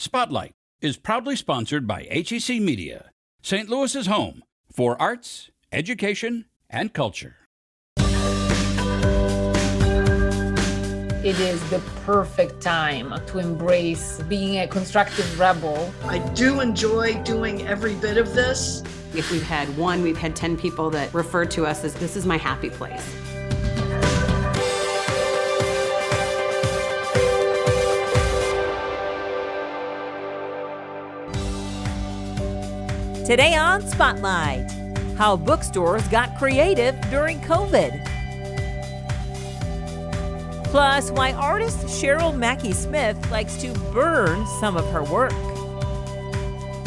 Spotlight is proudly sponsored by HEC Media, St. Louis's home for arts, education, and culture. It is the perfect time to embrace being a constructive rebel. I do enjoy doing every bit of this. If we've had one, we've had 10 people that refer to us as, this is my happy place. Today on Spotlight, how bookstores got creative during COVID. Plus, why artist Cheryl Mackey Smith likes to burn some of her work.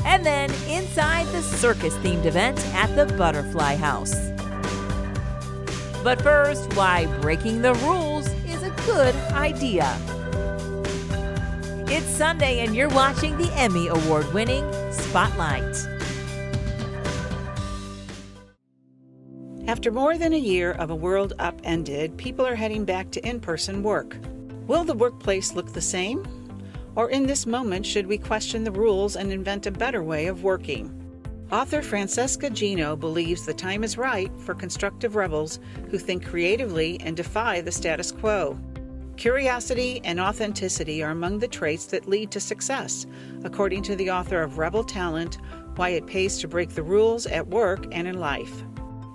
And then inside the circus-themed event at the Butterfly House. But first, why breaking the rules is a good idea. It's Sunday and you're watching the Emmy Award-winning Spotlight. After more than a year of a world upended, people are heading back to in-person work. Will the workplace look the same? Or in this moment, should we question the rules and invent a better way of working? Author Francesca Gino believes the time is right for constructive rebels who think creatively and defy the status quo. Curiosity and authenticity are among the traits that lead to success, according to the author of Rebel Talent, Why It Pays to Break the Rules at Work and in Life.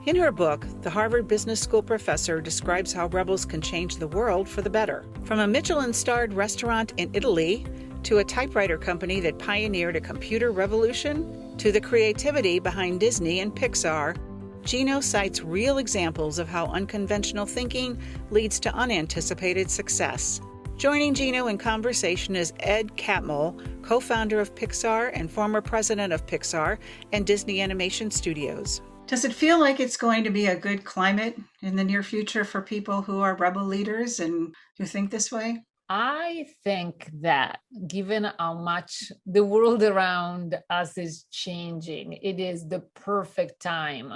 In her book, the Harvard Business School professor describes how rebels can change the world for the better. From a Michelin-starred restaurant in Italy, to a typewriter company that pioneered a computer revolution, to the creativity behind Disney and Pixar, Gino cites real examples of how unconventional thinking leads to unanticipated success. Joining Gino in conversation is Ed Catmull, co-founder of Pixar and former president of Pixar and Disney Animation Studios. Does it feel like it's going to be a good climate in the near future for people who are rebel leaders and who think this way? I think that given how much the world around us is changing, it is the perfect time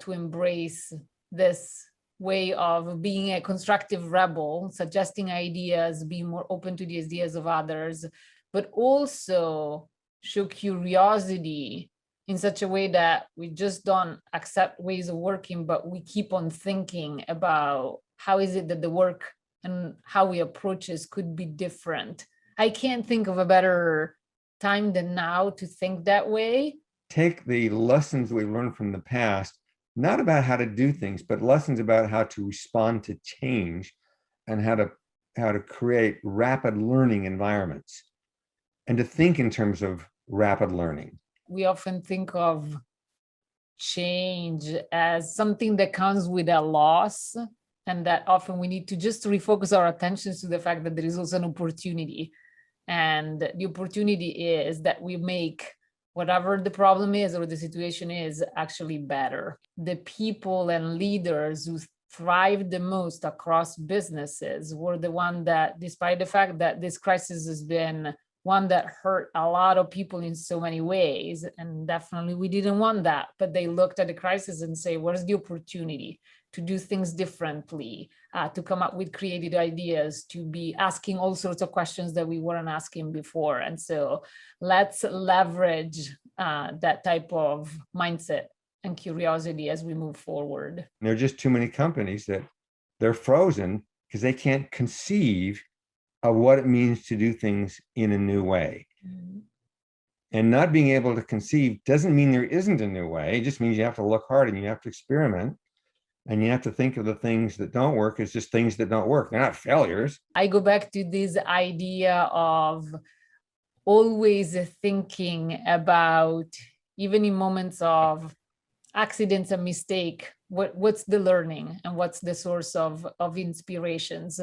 to embrace this way of being a constructive rebel, suggesting ideas, being more open to the ideas of others, but also show curiosity in such a way that we just don't accept ways of working, but we keep on thinking about how is it that the work and how we approach this could be different. I can't think of a better time than now to think that way. Take the lessons we learned from the past, not about how to do things, but lessons about how to respond to change and how to create rapid learning environments and to think in terms of rapid learning. We often think of change as something that comes with a loss, and that often we need to just refocus our attentions to the fact that there is also an opportunity. And the opportunity is that we make whatever the problem is or the situation is actually better. The people and leaders who thrived the most across businesses were the one that, despite the fact that this crisis has been one that hurt a lot of people in so many ways, and definitely we didn't want that, but they looked at the crisis and say, where's the opportunity to do things differently, to come up with creative ideas, to be asking all sorts of questions that we weren't asking before. And so let's leverage that type of mindset and curiosity as we move forward. There are just too many companies that they're frozen because they can't conceive of what it means to do things in a new way. Mm-hmm. And not being able to conceive doesn't mean there isn't a new way. It just means you have to look hard and you have to experiment. And you have to think of the things that don't work as just things that don't work. They're not failures. I go back to this idea of always thinking about, even in moments of accidents and mistake, what's the learning and what's the source of inspirations.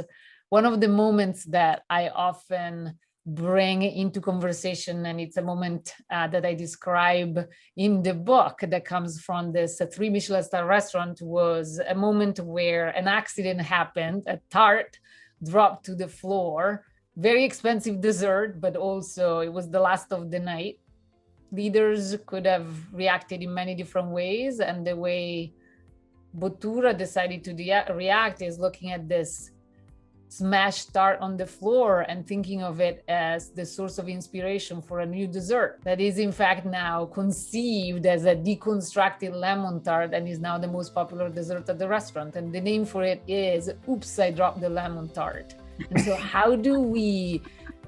One of the moments that I often bring into conversation, and it's a moment that I describe in the book that comes from this 3 Michelin star restaurant, was a moment where an accident happened. A tart dropped to the floor, very expensive dessert, but also it was the last of the night. Leaders could have reacted in many different ways, and the way Bottura decided to react is looking at this smashed tart on the floor and thinking of it as the source of inspiration for a new dessert that is in fact now conceived as a deconstructed lemon tart and is now the most popular dessert at the restaurant. And the name for it is Oops, I Dropped the Lemon Tart. And so how do we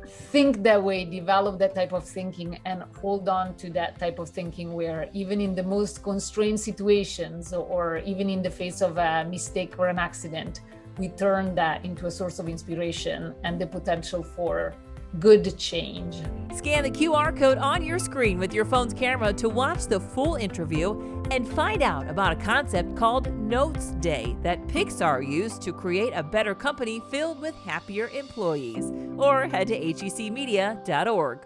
think that way, develop that type of thinking, and hold on to that type of thinking where even in the most constrained situations or even in the face of a mistake or an accident, we turn that into a source of inspiration and the potential for good change. Scan the QR code on your screen with your phone's camera to watch the full interview and find out about a concept called Notes Day that Pixar used to create a better company filled with happier employees. Or head to hecmedia.org.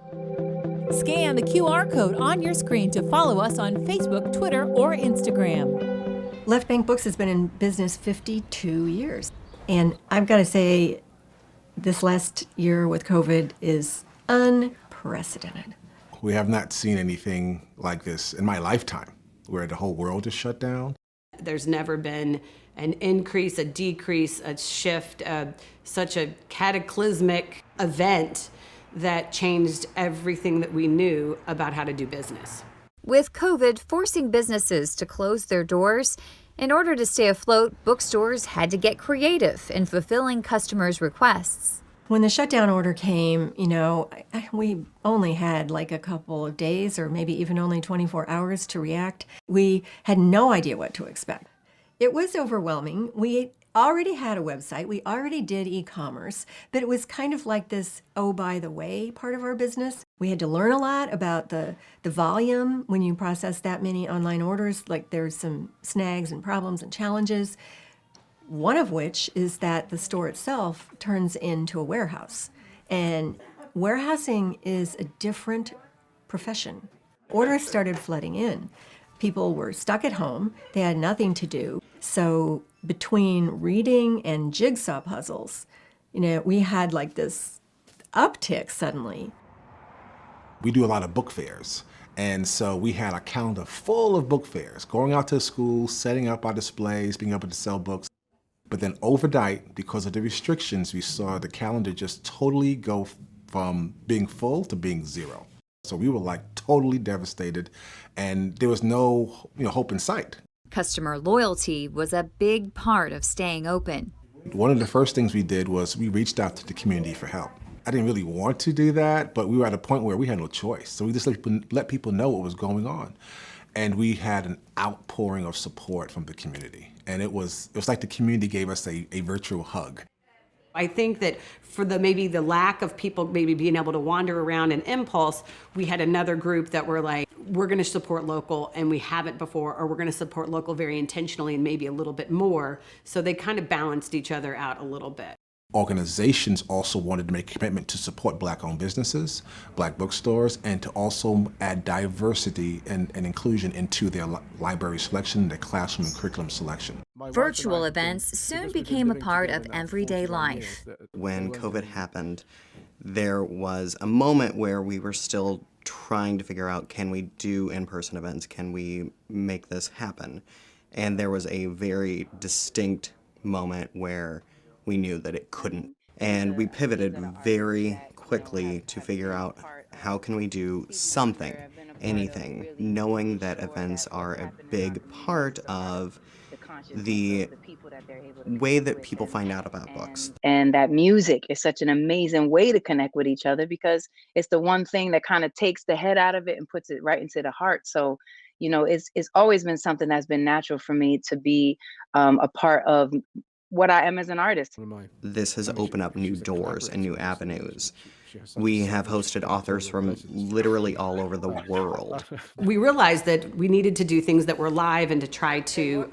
Scan the QR code on your screen to follow us on Facebook, Twitter, or Instagram. Left Bank Books has been in business 52 years. And I've got to say, this last year with COVID is unprecedented. We have not seen anything like this in my lifetime, where the whole world is shut down. There's never been an increase, a decrease, a shift, such a cataclysmic event that changed everything that we knew about how to do business. With COVID forcing businesses to close their doors, in order to stay afloat, bookstores had to get creative in fulfilling customers' requests. When the shutdown order came, we only had like a couple of days or maybe even only 24 hours to react. We had no idea what to expect. It was overwhelming. We already had a website. We already did e-commerce, but it was kind of like this, oh, by the way, part of our business. We had to learn a lot about the volume when you process that many online orders. Like there's some snags and problems and challenges. One of which is that the store itself turns into a warehouse. And warehousing is a different profession. Orders started flooding in. People were stuck at home. They had nothing to do. So between reading and jigsaw puzzles, we had like this uptick suddenly. We do a lot of book fairs. And so we had a calendar full of book fairs, going out to schools, setting up our displays, being able to sell books. But then overnight, because of the restrictions, we saw the calendar just totally go from being full to being zero. So we were like totally devastated, and there was no hope in sight. Customer loyalty was a big part of staying open. One of the first things we did was we reached out to the community for help. I didn't really want to do that, but we were at a point where we had no choice. So we just let people know what was going on. And we had an outpouring of support from the community. And it was like the community gave us a virtual hug. I think that for maybe the lack of people maybe being able to wander around in impulse, we had another group that were like, we're going to support local and we haven't before, or we're going to support local very intentionally and maybe a little bit more. So they kind of balanced each other out a little bit. Organizations also wanted to make a commitment to support Black-owned businesses, Black bookstores, and to also add diversity and inclusion into their library selection, their classroom and curriculum selection. Virtual events soon became a part of everyday life. When COVID happened, there was a moment where we were still trying to figure out, can we do in-person events? Can we make this happen? And there was a very distinct moment where we knew that it couldn't. And we pivoted very quickly to figure out how can we do something, anything, knowing that events are a big part of the way that people find out about books. And that music is such an amazing way to connect with each other because it's the one thing that kind of takes the head out of it and puts it right into the heart. So, it's always been something that's been natural for me to be a part of what I am as an artist. This has opened up new doors and new avenues. We have hosted authors from literally all over the world. We realized that we needed to do things that were live and to try to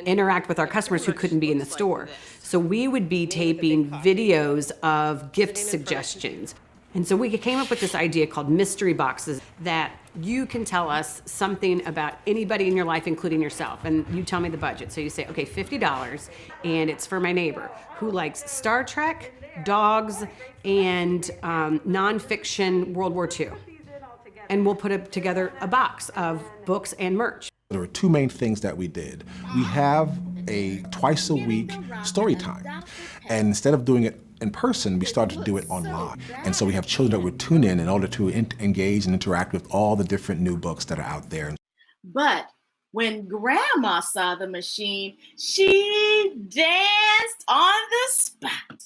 interact with our customers who couldn't be in the store. So we would be taping videos of gift suggestions. And so we came up with this idea called mystery boxes that you can tell us something about anybody in your life, including yourself, and you tell me the budget. So you say, okay, $50, and it's for my neighbor who likes Star Trek, dogs, and nonfiction World War II. And we'll put together a box of books and merch. There were two main things that we did. We have a twice a week story time. And instead of doing it in person, we started to do it online. And so we have children that would tune in order to engage and interact with all the different new books that are out there. But when Grandma saw the machine, she danced on the spot.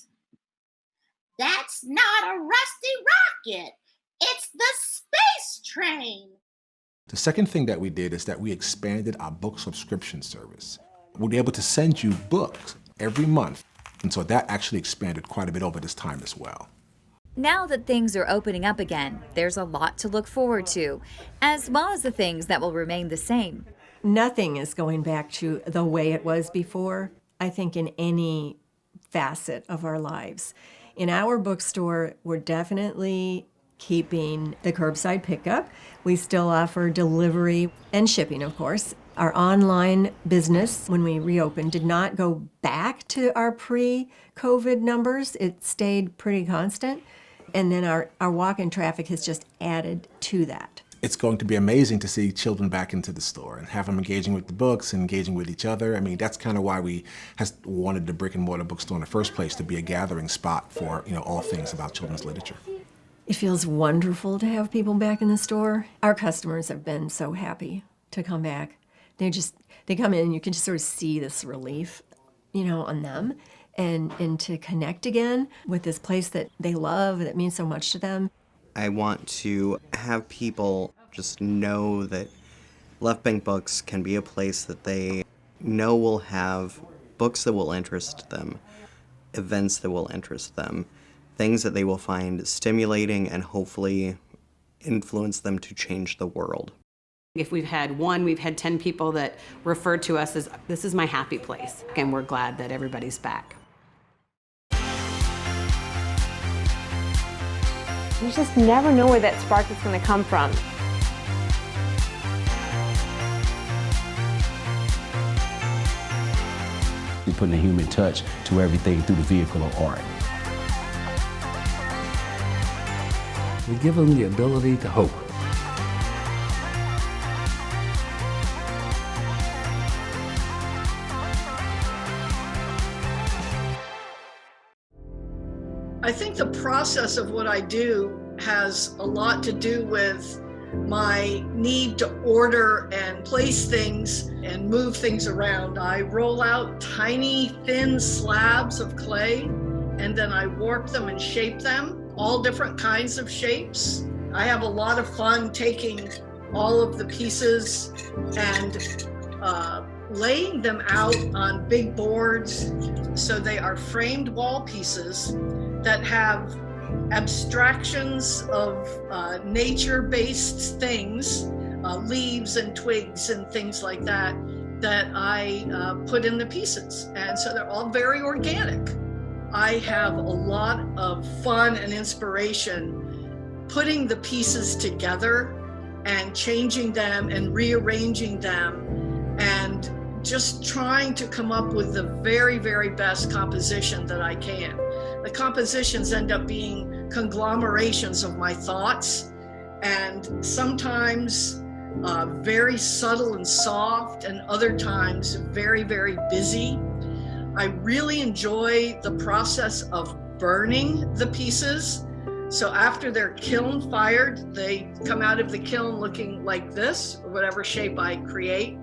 That's not a rusty rocket. It's the space train. The second thing that we did is that we expanded our book subscription service. We'll be able to send you books every month. And so that actually expanded quite a bit over this time as well. Now that things are opening up again, there's a lot to look forward to, as well as the things that will remain the same. Nothing is going back to the way it was before, I think, in any facet of our lives. In our bookstore, we're definitely keeping the curbside pickup. We still offer delivery and shipping, of course. Our online business, when we reopened, did not go back to our pre-COVID numbers. It stayed pretty constant. And then our walk-in traffic has just added to that. It's going to be amazing to see children back into the store and have them engaging with the books and engaging with each other. I mean, that's kind of why we wanted the brick and mortar bookstore in the first place, to be a gathering spot for, all things about children's literature. It feels wonderful to have people back in the store. Our customers have been so happy to come back. They come in and you can just sort of see this relief, on them, and to connect again with this place that they love, that means so much to them. I want to have people just know that Left Bank Books can be a place that they know will have books that will interest them, events that will interest them, things that they will find stimulating and hopefully influence them to change the world. If we've had 10 people that refer to us as, this is my happy place, and we're glad that everybody's back. You just never know where that spark is going to come from. We're putting a human touch to everything through the vehicle of art. We give them the ability to hope. I think the process of what I do has a lot to do with my need to order and place things and move things around. I roll out tiny, thin slabs of clay, and then I warp them and shape them, all different kinds of shapes. I have a lot of fun taking all of the pieces and laying them out on big boards so they are framed wall pieces that have abstractions of nature-based things, leaves and twigs and things like that, that I put in the pieces. And so they're all very organic. I have a lot of fun and inspiration putting the pieces together and changing them and rearranging them and just trying to come up with the very, very best composition that I can. The compositions end up being conglomerations of my thoughts, and sometimes very subtle and soft, and other times very, very busy. I really enjoy the process of burning the pieces. So after they're kiln fired, they come out of the kiln looking like this, or whatever shape I create.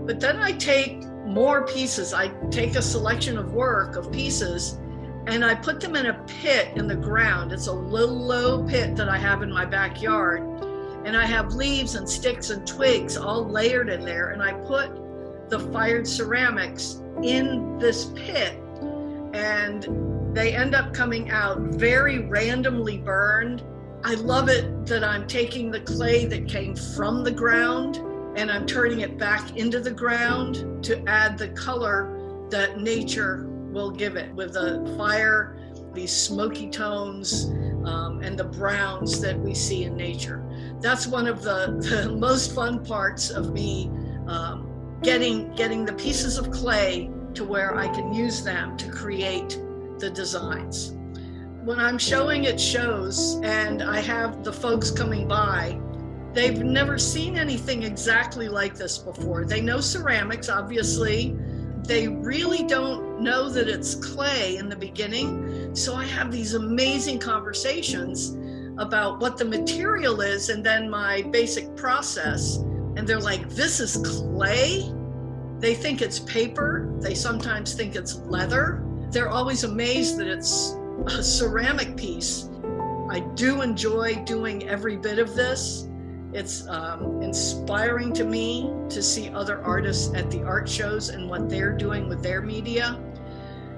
But then I take more pieces. I take a selection of work of pieces and I put them in a pit in the ground. It's a little low pit that I have in my backyard. And I have leaves and sticks and twigs all layered in there. And I put the fired ceramics in this pit. And they end up coming out very randomly burned. I love it that I'm taking the clay that came from the ground and I'm turning it back into the ground to add the color that nature will give it with the fire, these smoky tones, and the browns that we see in nature. That's one of the most fun parts of me, getting the pieces of clay to where I can use them to create the designs. When I'm showing at shows and I have the folks coming by, they've never seen anything exactly like this before. They know ceramics, obviously, they really don't know that it's clay in the beginning. So I have these amazing conversations about what the material is and then my basic process. And they're like, this is clay? They think it's paper. They sometimes think it's leather. They're always amazed that it's a ceramic piece. I do enjoy doing every bit of this. It's inspiring to me to see other artists at the art shows and what they're doing with their media,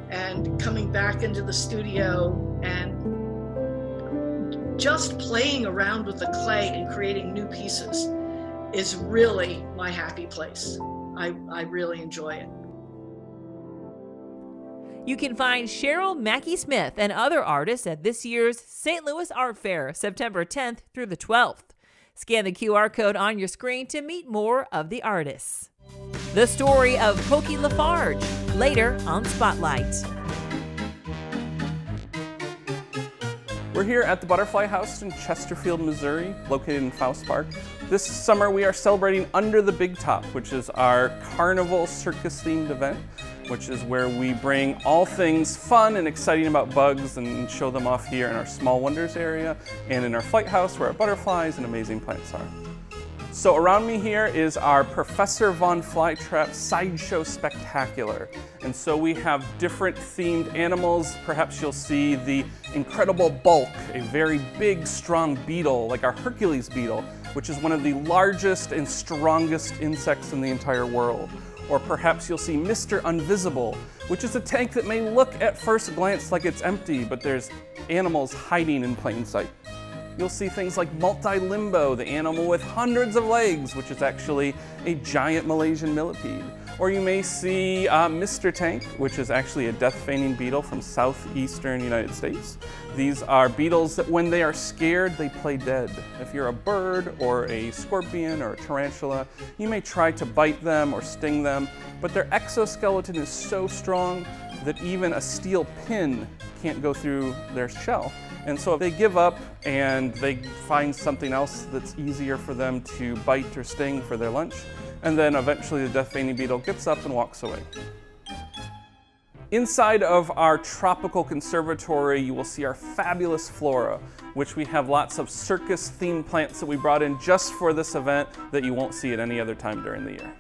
and coming back into the studio and just playing around with the clay and creating new pieces is really my happy place. I really enjoy it. You can find Cheryl Mackey Smith and other artists at this year's St. Louis Art Fair, September 10th through the 12th. Scan the QR code on your screen to meet more of the artists. The story of Pokey LaFarge, later on Spotlight. We're here at the Butterfly House in Chesterfield, Missouri, located in Faust Park. This summer we are celebrating Under the Big Top, which is our carnival circus themed event, which is where we bring all things fun and exciting about bugs and show them off here in our Small Wonders area and in our Flight House where our butterflies and amazing plants are. So around me here is our Professor Von Flytrap Sideshow Spectacular. And so we have different themed animals. Perhaps you'll see the incredible bulk, a very big, strong beetle, like our Hercules beetle, which is one of the largest and strongest insects in the entire world. Or perhaps you'll see Mr. Invisible, which is a tank that may look at first glance like it's empty, but there's animals hiding in plain sight. You'll see things like Multi-Limbo, the animal with hundreds of legs, which is actually a giant Malaysian millipede. Or you may see Mr. Tank, which is actually a death-feigning beetle from southeastern United States. These are beetles that when they are scared, they play dead. If you're a bird or a scorpion or a tarantula, you may try to bite them or sting them, but their exoskeleton is so strong that even a steel pin can't go through their shell. And so if they give up and they find something else that's easier for them to bite or sting for their lunch, and then eventually the death-feigning beetle gets up and walks away. Inside of our tropical conservatory, you will see our fabulous flora, which we have lots of circus-themed plants that we brought in just for this event that you won't see at any other time during the year.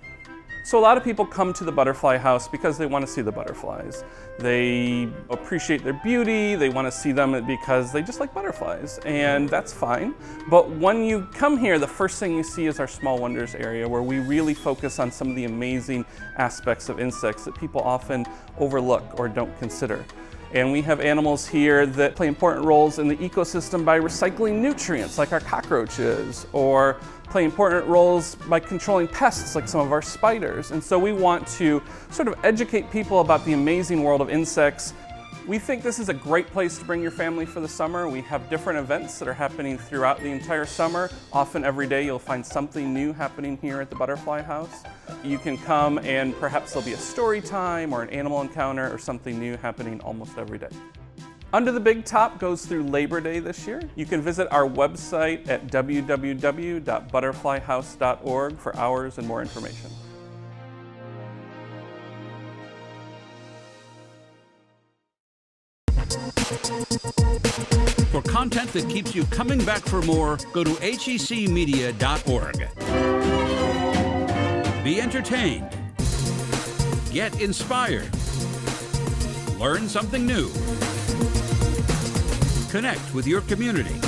So a lot of people come to the Butterfly House because they want to see the butterflies. They appreciate their beauty, they want to see them because they just like butterflies, and that's fine. But when you come here, the first thing you see is our Small Wonders area, where we really focus on some of the amazing aspects of insects that people often overlook or don't consider. And we have animals here that play important roles in the ecosystem by recycling nutrients, like our cockroaches, or play important roles by controlling pests, like some of our spiders. And so we want to sort of educate people about the amazing world of insects. We think this is a great place to bring your family for the summer. We have different events that are happening throughout the entire summer. Often every day you'll find something new happening here at the Butterfly House. You can come and perhaps there'll be a story time or an animal encounter or something new happening almost every day. Under the Big Top goes through Labor Day this year. You can visit our website at www.butterflyhouse.org for hours and more information. For content that keeps you coming back for more, go to hecmedia.org. Be entertained. Get inspired. Learn something new. Connect with your community.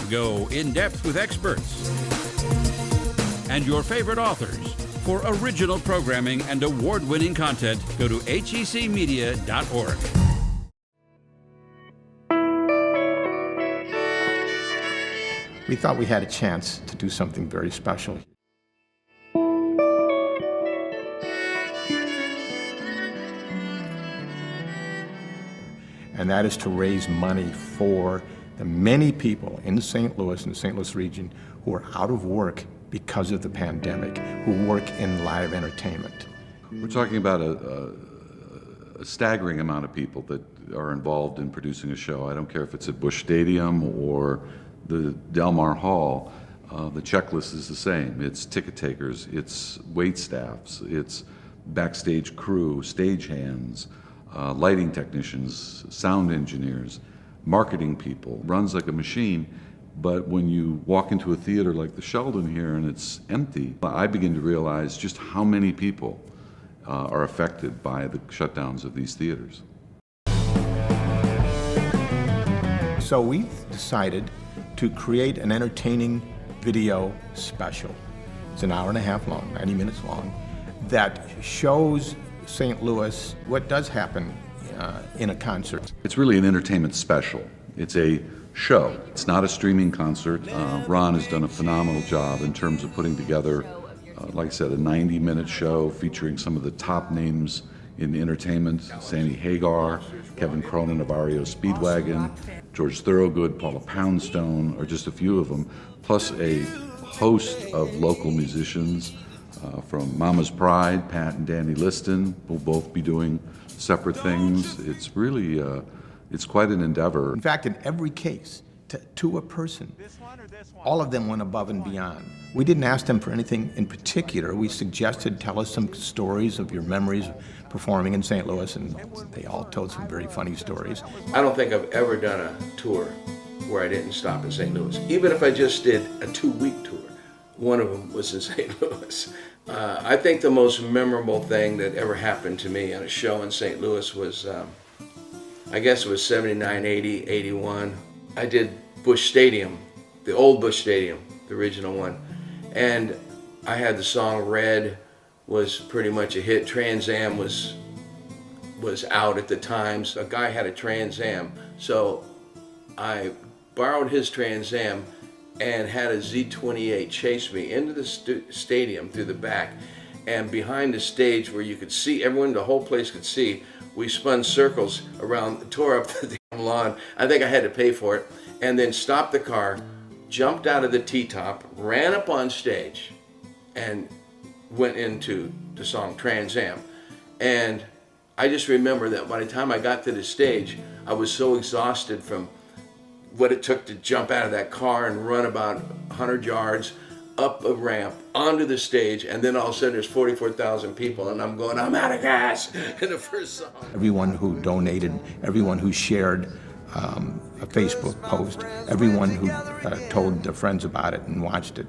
Go in depth with experts. And your favorite authors. For original programming and award-winning content, go to hecmedia.org. We thought we had a chance to do something very special. And that is to raise money for the many people in St. Louis and the St. Louis region who are out of work because of the pandemic, who work in live entertainment. We're talking about a staggering amount of people that are involved in producing a show. I don't care if it's at Busch Stadium or the Del Mar Hall. The checklist is the same. It's ticket takers, it's wait staffs, it's backstage crew, stagehands, lighting technicians, sound engineers, marketing people. Runs like a machine. But when you walk into a theater like the Sheldon here and it's empty, I begin to realize just how many people are affected by the shutdowns of these theaters. So we decided to create an entertaining video special. It's an hour and a half long, 90 minutes long, that shows St. Louis what does happen in a concert. It's really an entertainment special. It's a show. It's not a streaming concert. Ron has done a phenomenal job in terms of putting together, like I said, a 90-minute show featuring some of the top names in entertainment. Sandy Hagar, Kevin Cronin of REO Speedwagon, George Thorogood, Paula Poundstone are just a few of them, plus a host of local musicians from Mama's Pride. Pat and Danny Liston will both be doing separate things. It's really it's quite an endeavor. In fact, in every case, to a person, all of them went above and beyond. We didn't ask them for anything in particular. We suggested, tell us some stories of your memories performing in St. Louis, and they all told some very funny stories. I don't think I've ever done a tour where I didn't stop in St. Louis. Even if I just did a 2-week tour, one of them was in St. Louis. I think the most memorable thing that ever happened to me on a show in St. Louis was I guess it was 79, 80, 81. I did Busch Stadium, the old Busch Stadium, the original one. And I had the song Red, was pretty much a hit. Trans Am was out at the time. So a guy had a Trans Am. So I borrowed his Trans Am and had a Z28 chase me into the stadium through the back. And behind the stage where you could see, everyone, the whole place could see, we spun circles around, tore up the damn lawn. I think I had to pay for it. And then stopped the car, jumped out of the T-top, ran up on stage, and went into the song Trans Am. And I just remember that by the time I got to the stage, I was so exhausted from what it took to jump out of that car and run about 100 yards up a ramp onto the stage, and then all of a sudden there's 44,000 people, and I'm going, I'm out of gas in the first song. Everyone who donated, everyone who shared a Facebook post, everyone who told their friends about it and watched it.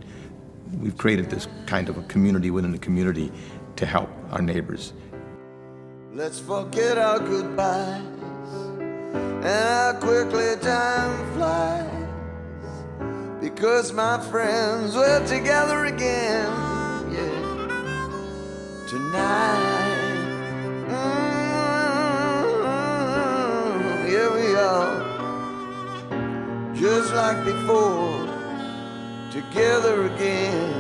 We've created this kind of a community within a community to help our neighbors. Let's forget our goodbyes and how quickly time flies, because my friends, we're together again, yeah, tonight. Here we are, just like before, together again.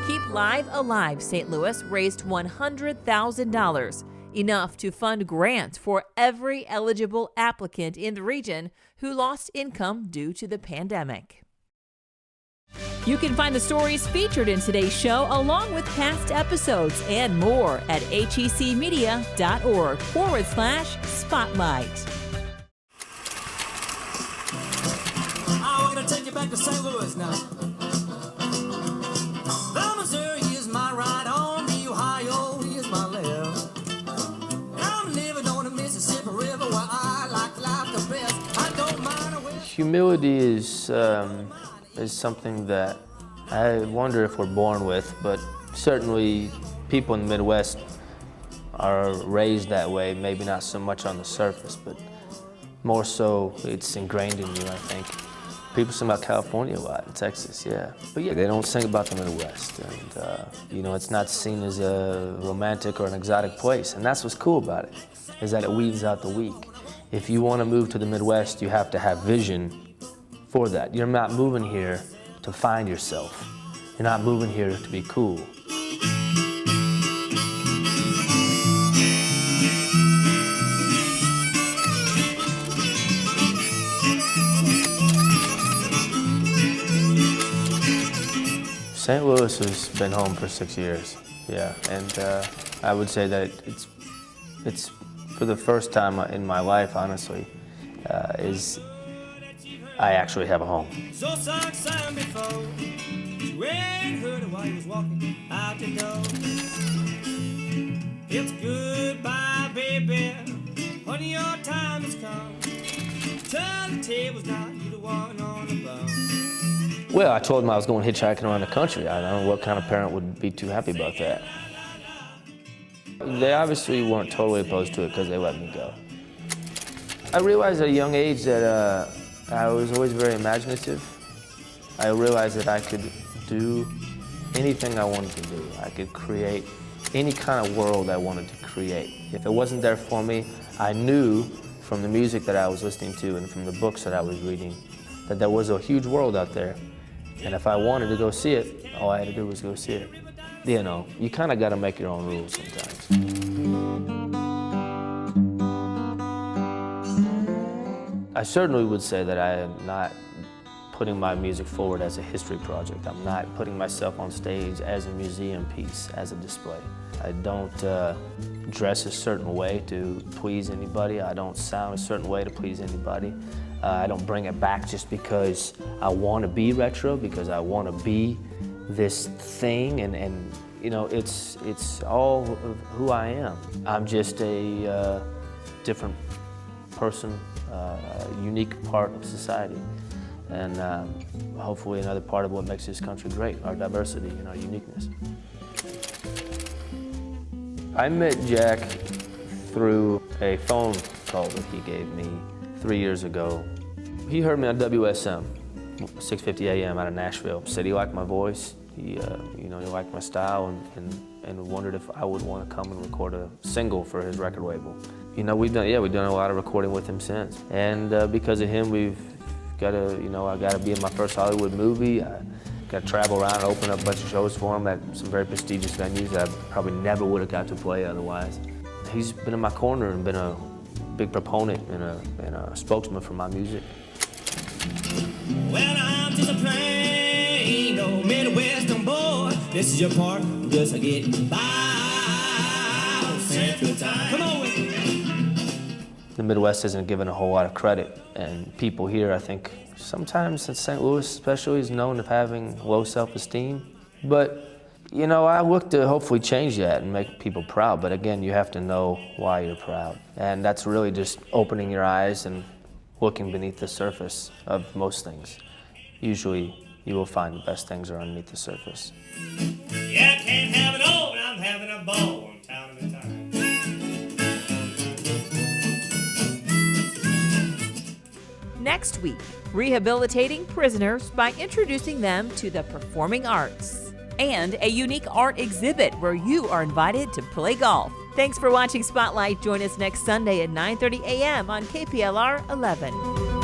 Keep Live Alive St. Louis raised $100,000, enough to fund grants for every eligible applicant in the region who lost income due to the pandemic. You can find the stories featured in today's show along with past episodes and more at hecmedia.org/spotlight. I want to take you back to St. Louis now. The Missouri is my right arm, the Ohio is my left. I'm living on the Mississippi River where I like life the best. I don't mind a Humility is something that I wonder if we're born with, but certainly people in the Midwest are raised that way, maybe not so much on the surface, but more so it's ingrained in you, I think. People sing about California a lot, and Texas, yeah. But yeah, they don't sing about the Midwest, and you know, it's not seen as a romantic or an exotic place, and that's what's cool about it, is that it weeds out the weak. If you want to move to the Midwest, you have to have vision for that. You're not moving here to find yourself. You're not moving here to be cool. St. Louis has been home for 6 years, yeah, and I would say that it's for the first time in my life, honestly, I actually have a home. So sung some before. You ain't heard it while you was walking out the door. It's goodbye, baby. Honey, your time has come. Turn the tables now, you the one on the bum. Well, I told them I was going hitchhiking around the country. I don't know what kind of parent would be too happy about that. They obviously weren't totally opposed to it because they let me go. I realized at a young age that I was always very imaginative. I realized that I could do anything I wanted to do. I could create any kind of world I wanted to create. If it wasn't there for me, I knew from the music that I was listening to and from the books that I was reading that there was a huge world out there. And if I wanted to go see it, all I had to do was go see it. You know, you kind of got to make your own rules sometimes. I certainly would say that I am not putting my music forward as a history project. I'm not putting myself on stage as a museum piece, as a display. I don't dress a certain way to please anybody. I don't sound a certain way to please anybody. I don't bring it back just because I want to be retro, because I want to be this thing, and you know, it's all of who I am. I'm just a different person, a unique part of society, and hopefully another part of what makes this country great, our diversity and our uniqueness. I met Jack through a phone call that he gave me 3 years ago. He heard me on WSM, 6:50 a.m. out of Nashville. Said he liked my voice, he liked my style, and wondered if I would want to come and record a single for his record label. You know, we've done a lot of recording with him since, and because of him, I got to be in my first Hollywood movie. I got to travel around and open up a bunch of shows for him at some very prestigious venues that I probably never would have got to play otherwise. He's been in my corner and been a big proponent and a spokesman for my music. Well, I'm just a plain old Midwestern boy. This is your part, just getting by. Central Time. Come on with me. The Midwest isn't given a whole lot of credit, and people here, I think, sometimes in St. Louis especially, is known of having low self-esteem. But, you know, I look to hopefully change that and make people proud, but again, you have to know why you're proud. And that's really just opening your eyes and looking beneath the surface of most things. Usually, you will find the best things are underneath the surface. Yeah, I can't have it all, but I'm having a ball on town at a time. Next week, rehabilitating prisoners by introducing them to the performing arts. And a unique art exhibit where you are invited to play golf. Thanks for watching Spotlight. Join us next Sunday at 9:30 a.m. on KPLR 11.